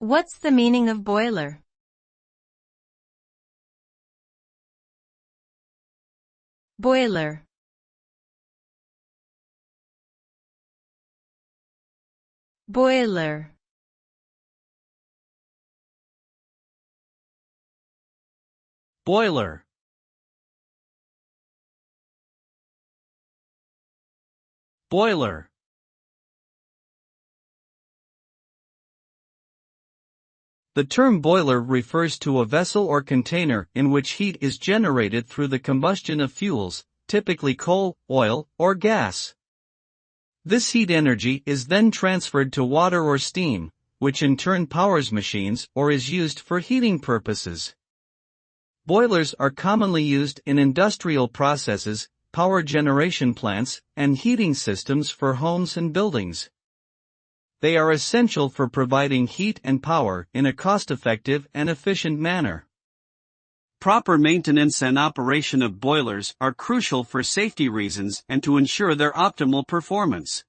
What's the meaning of boiler? Boiler. Boiler. Boiler. Boiler. The term boiler refers to a vessel or container in which heat is generated through the combustion of fuels, typically coal, oil, or gas. This heat energy is then transferred to water or steam, which in turn powers machines or is used for heating purposes. Boilers are commonly used in industrial processes, power generation plants, and heating systems for homes and buildings. They are essential for providing heat and power in a cost-effective and efficient manner. Proper maintenance and operation of boilers are crucial for safety reasons and to ensure their optimal performance.